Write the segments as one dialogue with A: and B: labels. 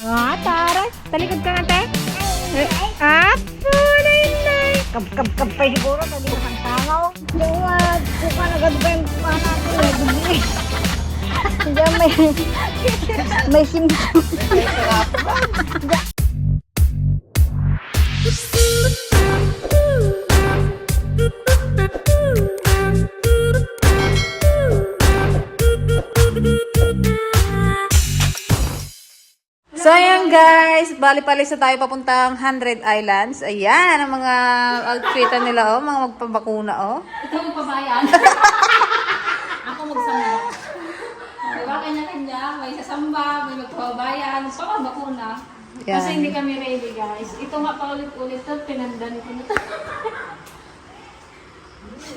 A: Ah, taray. Talikod ka nga, te. Ah, punay. Kap pa siguro. Tali naman tangaw. Luwag. Kuka na gado pa yung kuka natin. Diyan may simple.
B: So, ayan guys. Bali-palis na tayo papuntang 100 Islands. Ayan, ang mga outfitan nila, oh. Mga magpabakuna, oh.
C: Ito magpabayan. Ako magsamba. Diba, kanya-kanya. May sasamba, may magpabayan, saka bakuna.
B: Yan.
C: Kasi hindi kami ready, guys. Ito nga paulit-ulit to, pinandan ko na to.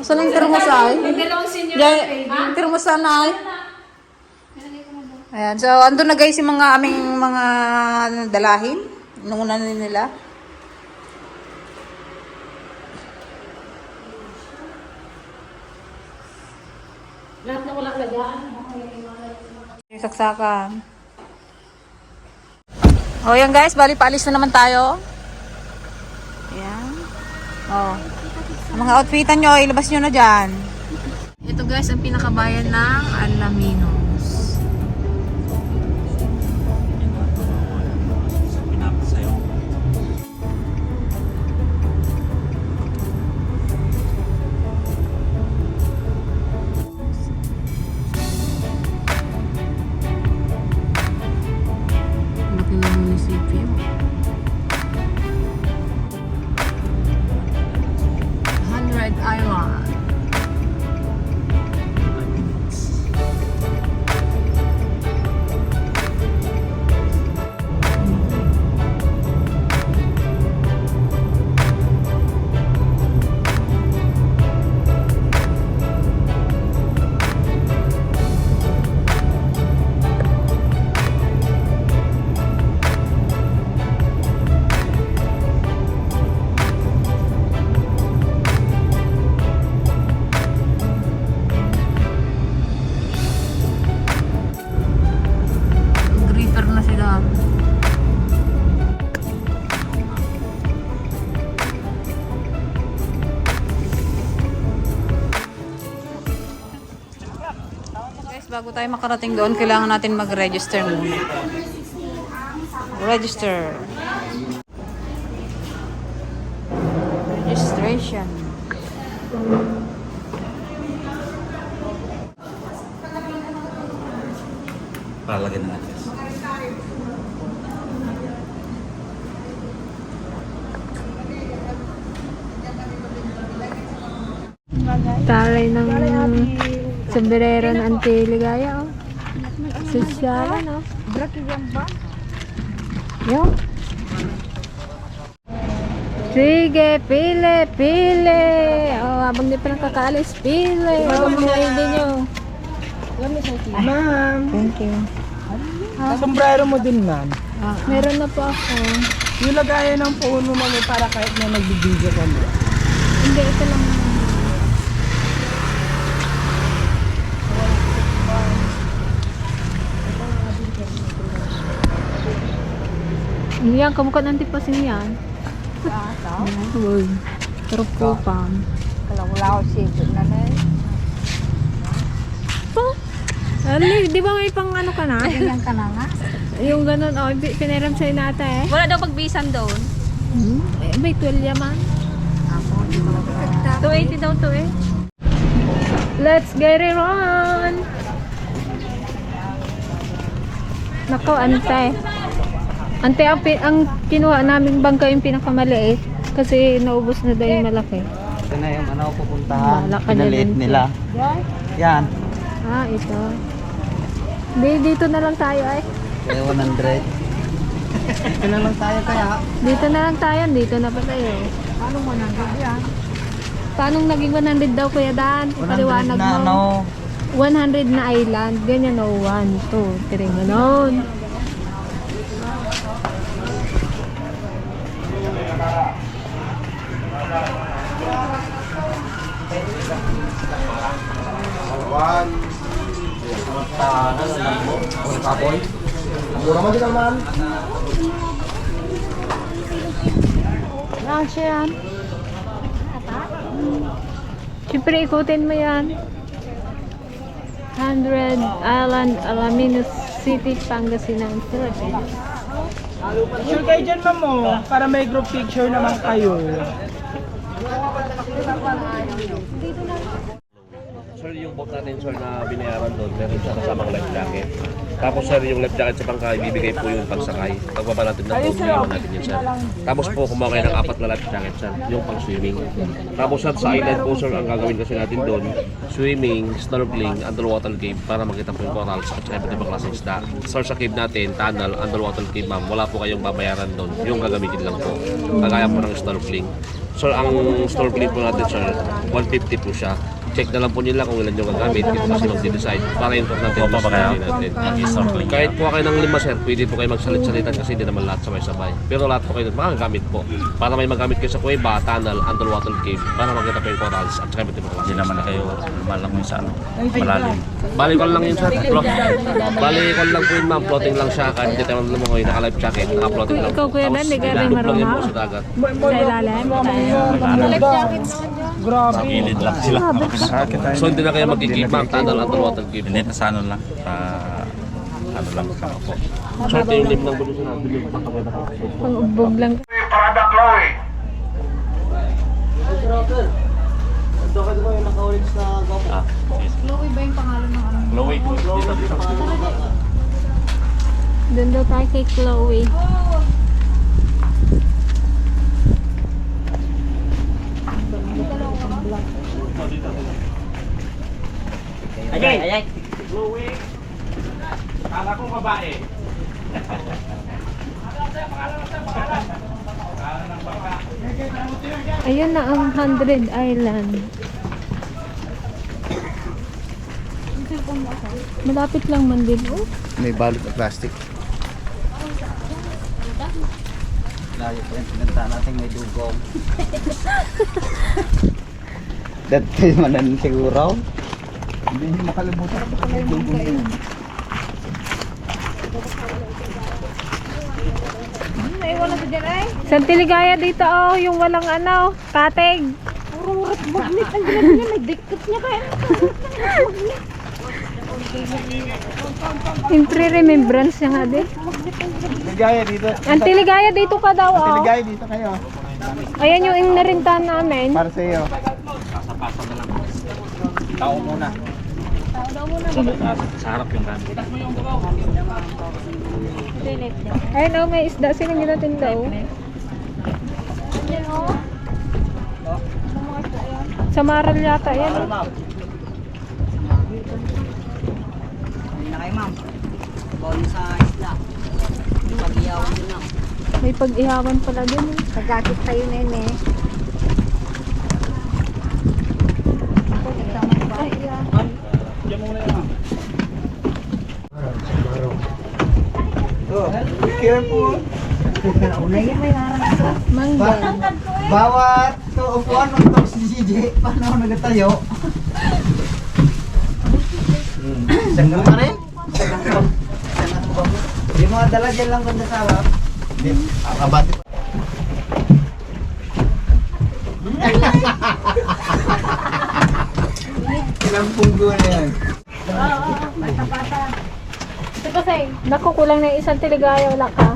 B: Saan ang termosay?
C: Yung dalawang senior
B: Diyan,
C: na ready.
B: ang termosay na, ay.
C: Nilagay ko na doon.
B: Ayan, so andun na guys yung mga aming mga dalahin. Nunguna na nila.
C: Lahat na wala lagyan.
B: Yung saksakan. O yan guys, bali paalis na naman tayo. Ayan. O. Ang mga outfitan nyo, ilabas nyo na dyan. Ito guys, ang pinakabayan ng Alaminos. Laki ng munisipyo. 100 Island. Gripper na sila. Guys, bago tayo makarating doon, kailangan natin mag-register muna. Register. Registration.
D: Palagyan na natin.
A: Taray ng sombrero ng Antiligaya, oh. Sosyalan, oh. Yo. Sige, pili, pili. Oh, habang di pa nakakaalis, pili. Habang mga hindi nyo.
E: Ma'am,
A: Thank you.
E: sombrero mo din, ma'am.
A: Meron na po ako.
E: Yung lagayan ng phone mo, ma'am, para kahit na nagbibideo ka mo.
A: Hindi, ito lang. Yan, kamukha ng tipasin yan. Uy, pero po pa.
B: Wala ko sipit na na eh.
A: Ali, di ba may pang ano ka na?
B: Ganyan ka na nga.
A: Yung ganun, oh, piniram sa'yo nata eh.
C: Wala daw pagbisan doon.
A: May 12 yaman.
C: 280 daw to eh.
A: Let's get it on! Nako, ante. Ante, ang kinuha naming bangka yung pinakamaliit. Kasi naubos na daw yung malaki.
D: Ito na yung ano pupuntahan.
A: Bahala ka
D: Pinaliit
A: din.
D: nila. Yan.
A: Ah, ito. Dito na lang tayo eh.
D: Kaya 100. Dito na lang tayo kaya.
A: Dito na lang tayo. Dito na pa tayo.
B: Paano mo nandun yan?
A: Paano naging 100 daw, Kuya Dan?
D: 100
A: Paliwanag
D: na
A: mo.
D: ano.
A: 100 na island. Ganyan o. 1, 2, 3. Ganon.
D: Kapoy. Mura man din naman.
C: Yan siya yan. Siyempre ikutin mo yan. 100 Island, Alaminos City, Pangasinan, Philippines.
E: Picture kayo dyan, ma'am, mo. Para may group picture naman kayo.
F: Sir, yung boat natin sir na binayaran doon, meron siya kasamang life jacket. Tapos sir, yung life jacket sa bangka, ibibigay po yung pagsakay. Pagbaba natin ng boat, iwan natin yun sir. Tapos po, kumuha kayo ng 4 na life jacket sir, yung pang swimming. Tapos sir, sa island po sir, ang gagawin kasi natin doon, swimming, snorkeling, underwater cave para makita po yung corals at saka iba't ibang klaseng isda. Sir, sa cave natin, tunnel, underwater cave ma'am, wala po kayong babayaran doon, yung gagamitin lang po. Kagaya po ng snorkeling. Sir, ang snorkeling po natin sir, 150 po siya. Check na lang po nila kung ilan yung gagamit. Ito kasi mag-decide para yung talk natin. Kahit po kayo ng 5 sir, pwede po kayo magsalit-salitan kasi hindi naman lahat sabay-sabay. Pero lahat po kayo makagamit po. Para may magamit kayo sa kuweba, tunnel, underwater cave, para makita po yung corals at saka iba't ibang klase.
G: Hindi naman kayo malangoy sa malalim.
F: Balikon lang yun sir. Balikon lang po yun ma'am. Floating lang siya. Kahit hindi tayo lumangoy, naka-life jacket, naka-floating lang.
C: Ikaw kuya Ben, hindi ka rin
F: Lang yun po
C: marunong.
F: sa dagat.
C: Sa ilalim.
E: Grabe.
G: Gilid lang sila.
F: So hindi na kayo mag-keep ma'am, tunnel, underwater cave.
G: Hindi na sa ano lang. Sa ano lang sa ako.
F: So ito yung lim ng gulo sa natin.
C: Pang-ubog lang.
G: Chloe ba yung pangalan ng ano? Chloe. Dito.
C: Doon daw tayo kay Chloe.
F: Kala ko babae.
C: Ayun na ang 100 Island. Malapit lang man din. Oh.
D: May balot na plastic. Layo pa yung pinunta natin may dugong. Dad kayo manan siguro. Hindi nyo makalimutan pa may dugong yun.
C: Sa Tiligaya dito oh, yung walang ano, patig.
A: Puro magnet ang ginagawa niya. May dikit niya kaya.
C: Yung pre-remembrance niya nga din.
E: Ligaya dito.
C: Ang Tiligaya dito ka daw oh.
E: Ligaya dito kayo.
C: Ayan yung narintahan namin.
E: Para sa iyo.
G: Tao muna. Sa harap yung gamit.
C: Ayun oh, may isda silang ginatinda oh. Sa Maral yata yan oh. May pag-ihawan pala din eh.
A: Nagkakit tayo nene.
E: Be careful.
C: Mangga.
D: Bawat upuan ng talk si CJ, paano ako nagatayo? Sanggal pa rin? Di mga dala dyan lang kung sa harap. Hindi, akabati pa. Ilang punggo na yan.
C: Naku, kulang na yung isang Tiligaya, wala ka.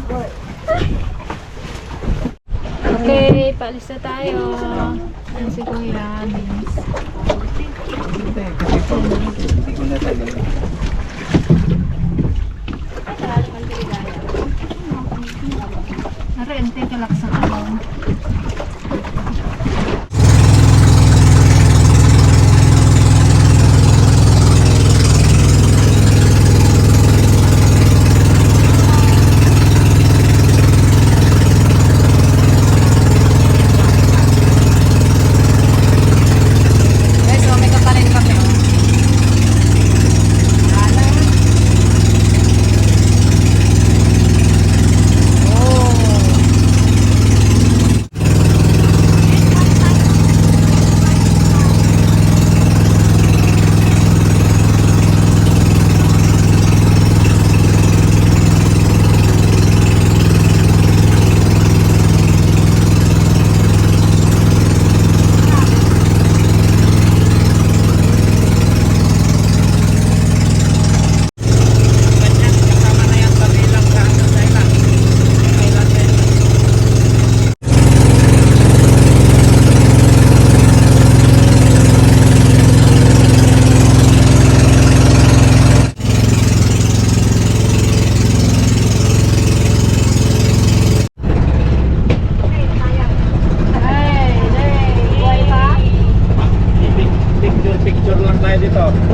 C: Okay, paalis na tayo. Ano si Kuya Vince?
D: Hindi ko na tayo.
C: Narente ka lang sa ano.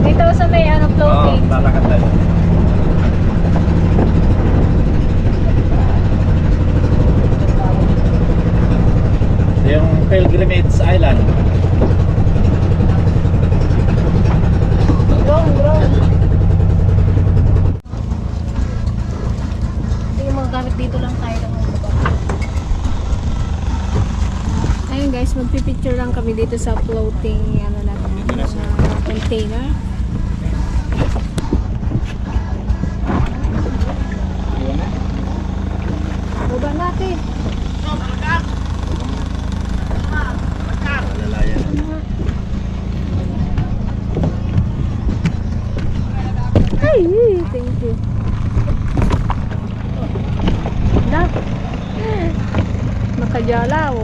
C: Dito sa may ano, floating.
F: lalakad tayo. Yung Pilgrimage Island.
C: Yung mga gamit dito lang tayo lang. Ayun guys, magpipicture lang kami dito sa floating ano na container. Baba natin. Ay, thank you. Dah. Makajalaw.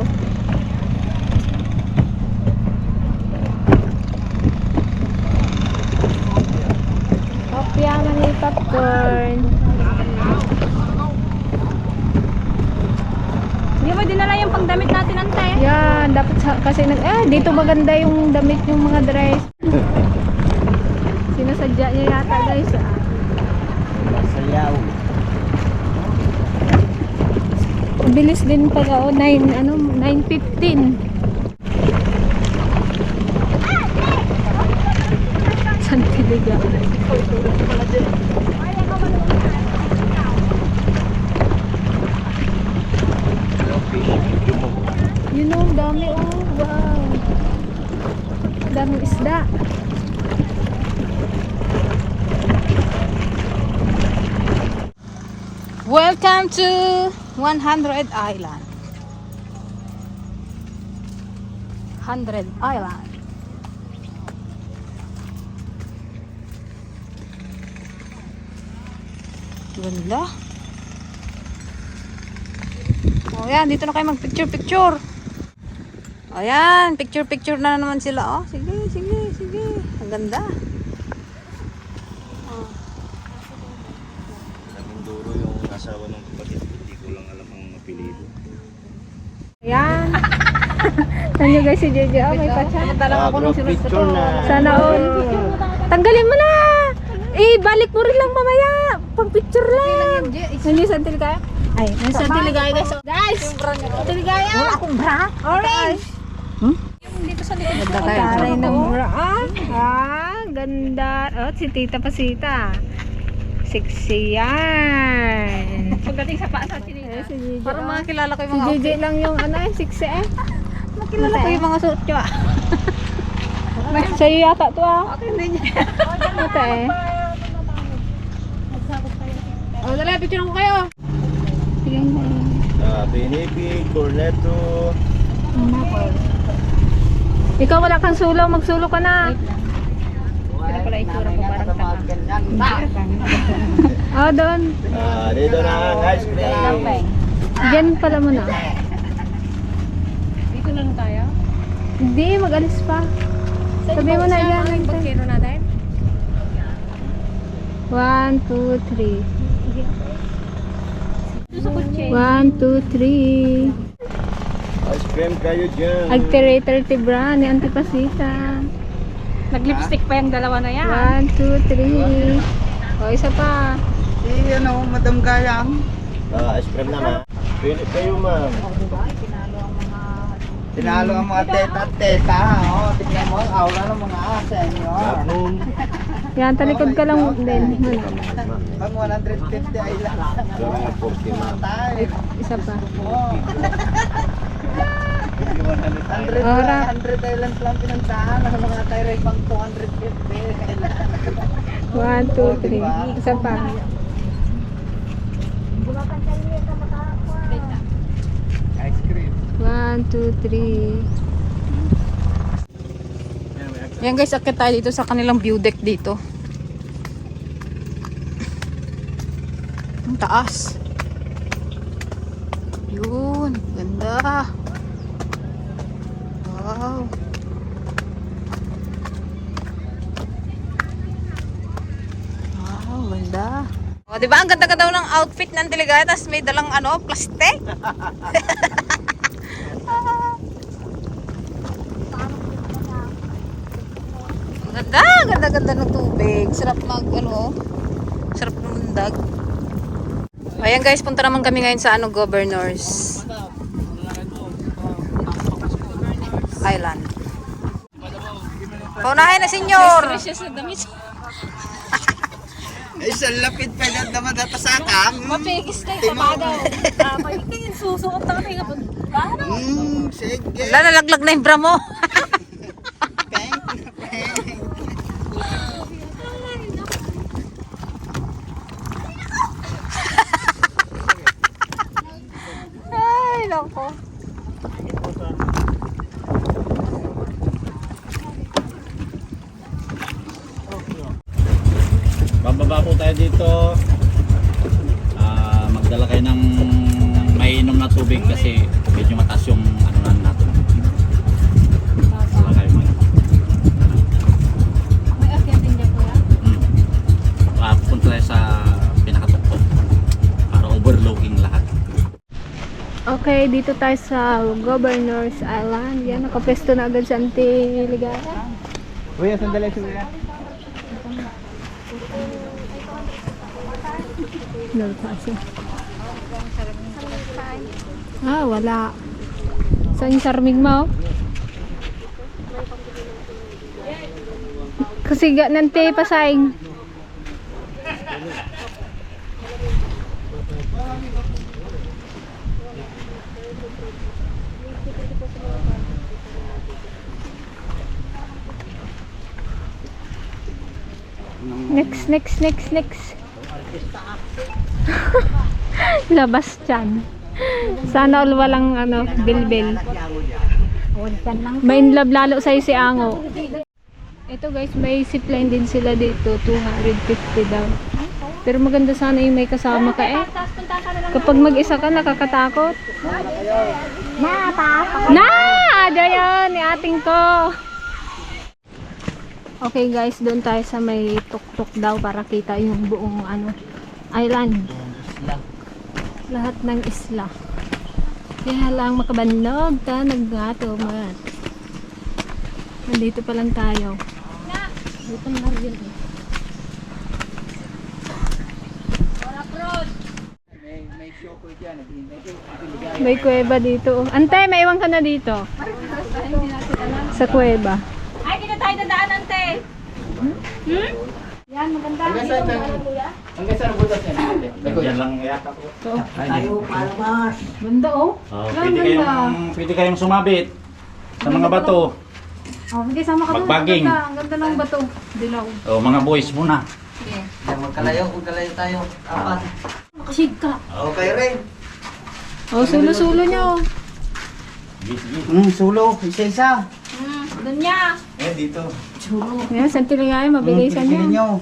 C: Kopya na ni popcorn.
A: Hindi mo dinala yung pangdamit natin, ante.
C: Yan, dapat kasi dito maganda yung damit yung mga dress. Sinasadya niya yata guys.
D: Sayaw.
C: Bilis din pala 9:15. Santiliga. You know, dami wow. Daming isda.
B: Welcome to 100 Island. 100 Island. Ganda. O yan, dito na kayo mag-picture-picture. O yan, picture-picture na naman sila. Oh, sige, sige, sige. Ang ganda.
D: Naginduro yung asawa ng kapatid. Hindi ko lang alam ang apelido.
C: Yan. Saan nyo guys si JJ? Oh, may patsa.
D: Picture na.
C: Sana all. Tanggalin mo na! Balik mo rin lang mamaya. Pang picture lang. Hindi sa Tiligaya? Ay, nasa Tiligaya guys. Guys! Tiligaya!
A: Wala akong bra.
C: Orange!
A: Dito sa likod.
B: Ganda kayo.
C: Taray ng bra. Ganda. Oh, si Tita Pasita. Sexy yan.
A: Pagdating sa paasa, sinita.
C: Si JJ.
B: Parang mga kilala ko yung
C: Si
B: mga
C: JJ lang yung sexy
B: Makilala ko yung mga suot nyo ah.
C: Sa'yo yata to Ito
B: O, dala, picture ko kayo.
D: Binipi, Corneto.
C: Ikaw wala kang sulo, magsulo ka na.
A: Sila pala itsura ko parang taka.
C: Doon.
D: Dito na ang ice cream.
C: Diyan pala muna.
A: Dito na lang tayo.
C: Hindi, mag-alis pa. Sabi mo na yan.
A: Kino natin?
C: 1, 2, 3.
A: Dito sa kutsi.
C: 1, 2, 3.
D: Ice cream kayo dyan.
C: Agterator tibra ni Antipasita.
A: Nag-lipstick pa yung dalawa na yan.
C: 1, 2, 3. O, isa pa.
D: Madam Gayang. Ice cream naman. Pili kayo, ma'am. Tinalo ang mga teta at teta. Oh, tignan mo ang aura ng mga senior.
C: Yan, talikod ka lang din.
D: Pag 150 ay lang.
C: Isa pa.
D: 100 islands lang pinuntahan. Ang mga tayo pang 250.
C: 1, 2, 3. Isa pa.
D: Ice cream.
C: 1, 2, 3.
B: Yan guys, akit tayo dito sa kanilang view deck dito. Ang taas. Yun, ganda. Wow. Wow, ganda. O, diba? Ang ganda-ganda daw ng outfit ng Tiligaya, tapos may dalang plastic. Ang Ganda-ganda ng tubig. Sarap sarap lumundag. Ayan guys, punta naman kami ngayon sa Governors Island. Paunahin na, senyor!
D: Ay, sa lapit pa na naman napasakang.
C: Mapigis kayo sa badaw. Pagiging susuot na kami kapag
D: Sige.
B: Lalaglag na yung bra mo. Ay, loko.
H: Bababa po tayo dito. Magdala kayo ng mainom na tubig kasi medyo mataas yung natin. Wala kayo
C: may akyat din niya kuya.
H: Punta tayo sa pinakatuktok para overlooking lahat.
C: Okay, dito tayo sa Governors Island. Yan, nakapesto na agad sa Antiligaya.
D: Uy, sandali sila.
C: Wala. Saan yung sarmig mo? Kasi nante pasaing. Next. Labas dyan. Sana all walang bilbil. May inlove lalo sa'yo si Ango. Ito guys, may zipline din sila dito. 250 daw. Pero maganda sana yung may kasama ka eh. Kapag mag-isa ka, nakakatakot. Ada yan, ni ating to. Okay guys, doon tayo sa may tuk-tuk daw para kita yung buong island. Lahat ng isla. Kaya lang makabanlog ka nagatumat. Nandito pa lang tayo. Dito na rin eh. May kuweba dito. Ante, may iwan ka na dito. Sa kuweba.
A: Ay, dito tayo dadaan, ante. Yan, maganda.
D: Hanggang saan ang butas yan?
H: Diyan lang yata po.
C: Ganda oh.
H: Pwede kayong sumabit sa mga bato.
C: Oh, hindi sama ka doon.
H: Magbaging.
C: Ang ganda ng bato. Dilaw.
H: Mga boys muna.
D: Magkalayo tayo. Apat.
C: Makasig ka.
D: Okay rin.
C: Oh, sulo-sulo nyo.
D: Sulo. Isa-isa.
C: Doon niya.
D: Dito.
C: Ngayon, santiligaya, mabilisan niya.
D: nyo.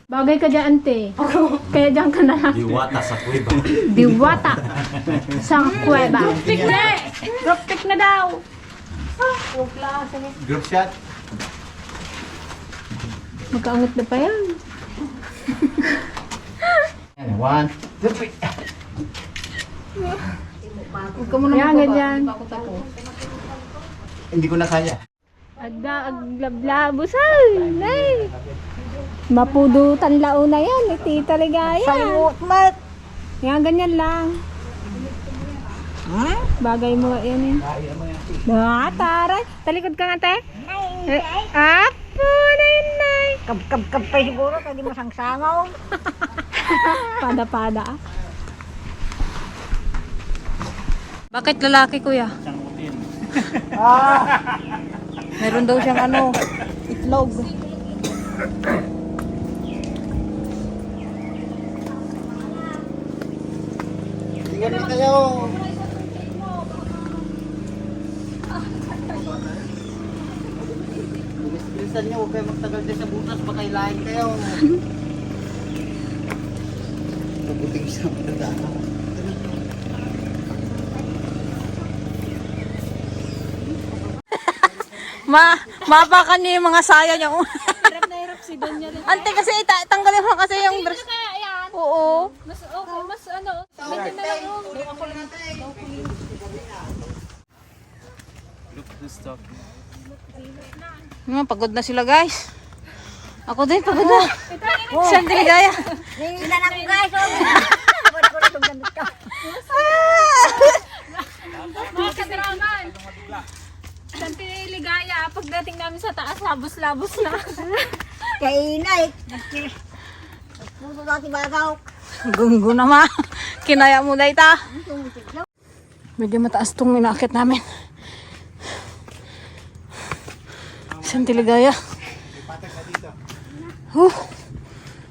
C: Bagay ka dyan, ante. Kaya dyan ka na lang.
H: Diwata sa kuweba.
C: Diwata. Sa kuweba. Group pick na daw.
D: Group shot.
C: Magkaangot na pa yan.
D: 1, 2, 3.
C: Huwag ka muna ganyan.
D: Hindi ko na kaya.
C: Aglablabusal. Ay. Mapudutan launa yan. Tita Ligaya.
A: Salimut, mat.
C: Yan, ganyan lang. Bagay mo yan eh. Taray. Talikod ka nga, te. Apo na yun, nay.
A: Kab pa siguro, hindi mo sangsangaw.
C: Pada-pada.
B: Bakit lalaki, kuya? Meron daw siyang itlog.
D: Tingnan na kayo. Bilisan nyo, huwag kayo magtagal din sa butas, baka ilahin kayo. Pabuting sa matandaan.
B: Mapakan niyo yung mga saya niyo.
C: Hirap na hirap si Donya rin.
B: Ante kasi tanggalin mo kasi yung dress.
C: Kaya yan.
B: Oo.
C: Mas okay, mas medyo na lang yung.
F: Look at this stuff.
B: Pagod na sila guys. Ako din, pagod na. Sandali gaya.
A: Sila na ko guys. Abot ko na itong gandot ka.
C: Mga kadraman. Santi Ligaya, pagdating namin sa taas, labos-labos na.
A: Kainay. Puso dati bagaw.
B: Gunggo na ma. Kinaya mo na ita. Medyo mataas tong inakit namin. Sandali gaya.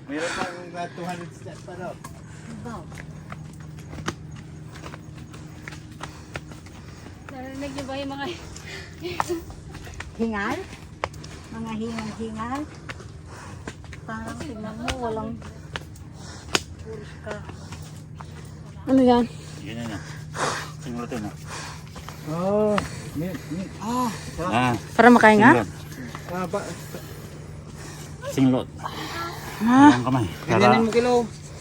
D: Meron pang 200 steps pa daw.
C: Narinig niyo ba yung mga...
A: Hingal. Mga hingal-hingal. Parang tingnan mo, walang puris ka.
B: Ano yan?
H: Ganyan na. Singlot yun.
D: Oh,
H: Ah,
B: Para makahinga?
H: singlot. Ang kamay. Para
D: ganyanin mo kilo.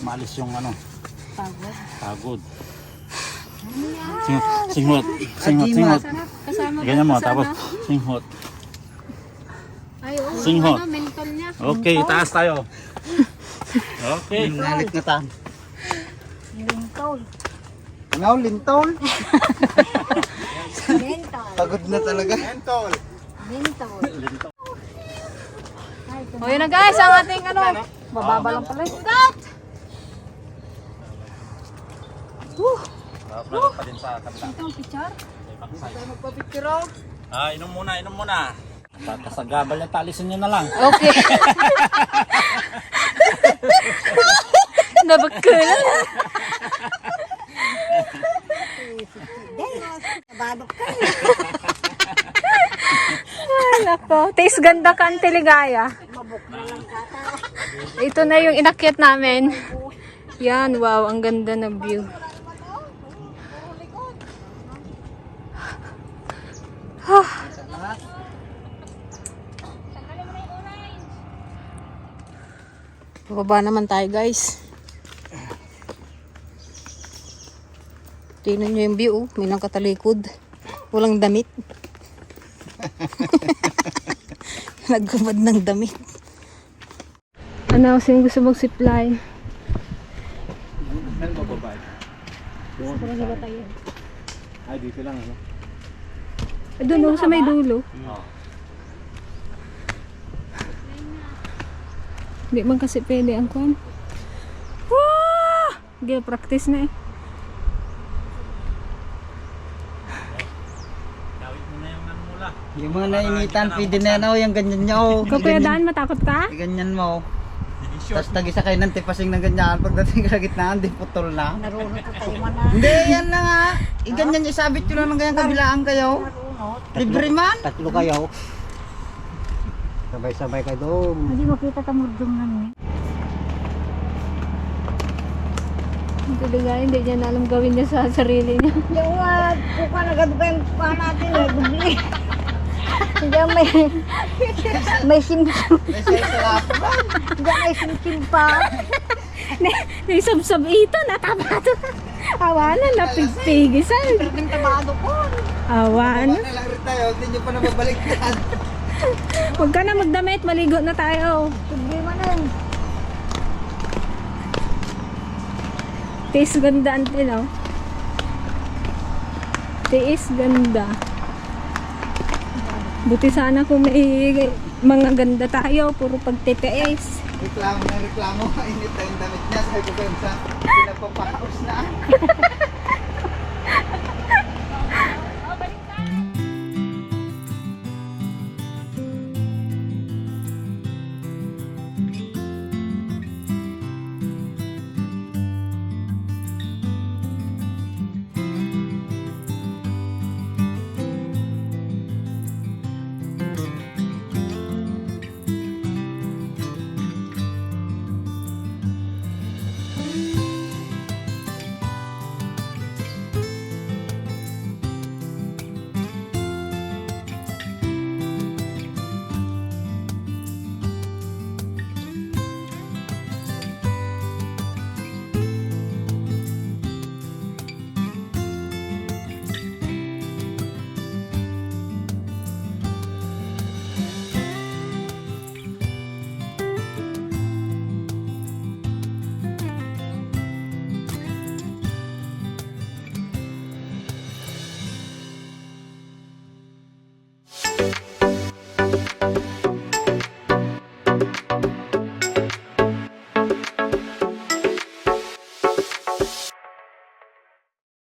H: maalis yung ano. Pagod. Singlot. Singlot.
C: Kasama ba
H: Ganyan mo,
C: sa
H: tapos
C: ano?
H: singhot.
C: Ay, oo,
H: Singhot.
C: ano, mental niya.
H: Okay, taas tayo. Okay.
D: Nalit na tan.
A: Lintol.
D: Ano, lintol?
A: Lintol.
D: Pagod na talaga. Lintol.
A: Lintol.
B: O yun na guys, ang ating ano. Bababa lang pala. Stop!
H: Pa din sa kabila.
C: Ito, picture.
H: Inom muna, inom muna. Kasagabal yung talisin nyo na lang.
B: Okay. Nabagkul.
A: Badok ka.
B: Ay, nako. Taste ganda ka, Ante Ligaya. Ito na yung inakyat namin. Yan, wow. Ang ganda ng view. Pababa naman tayo guys. Tingnan nyo yung view. May nang katalikod. Walang damit. Nagkubad ng damit.
C: Ano, sino gusto mag-zipline?
D: Saan bababa? Ay, dito lang. Ano?
C: Doon sa may dulo. Hindi man kasi pwede ang kwan. Wah! Practice na eh.
D: Yung mga nainitan, pwede na yan. Oh, yung ganyan niya. Oh.
C: Ikaw Kuya Dan, matakot ka?
D: Ganyan mo. Tapos tagisa kayo ng tipasing ng ganyan. Pagdating ka sa gitnaan, di putol na.
A: Narunod ka tayo man na.
D: Hindi, yan na nga. Ganyan, isabit ko lang ng ganyan kabilaan kayo. Libre man. Tatlo kayo. Sabay-sabay kayo doon.
A: Hindi makita ka murdong lang eh.
C: Hindi Ligaya, hindi niya na alam gawin niya sa sarili niya.
A: Yung kuka na gado pa yung kuka natin eh. Bubli. Diyan may simsim. Diyan may simsim pa.
C: Naisabsab ito, natapato. Awanan, napigpigisan.
A: Yung tabado ko.
C: Awanan.
D: Wala lang rin tayo, hindi nyo pa nababalik yan.
C: Huwag ka na magdamit, maligo na tayo.
A: Hindi man na yun.
C: Tiis ganda, Ante, no? Tiis ganda. Buti sana kung may mga ganda tayo, puro pagtitiis.
D: Reklamo na reklamo, init na yung damit niya. Sabi ko kayo sa pinapapaos na.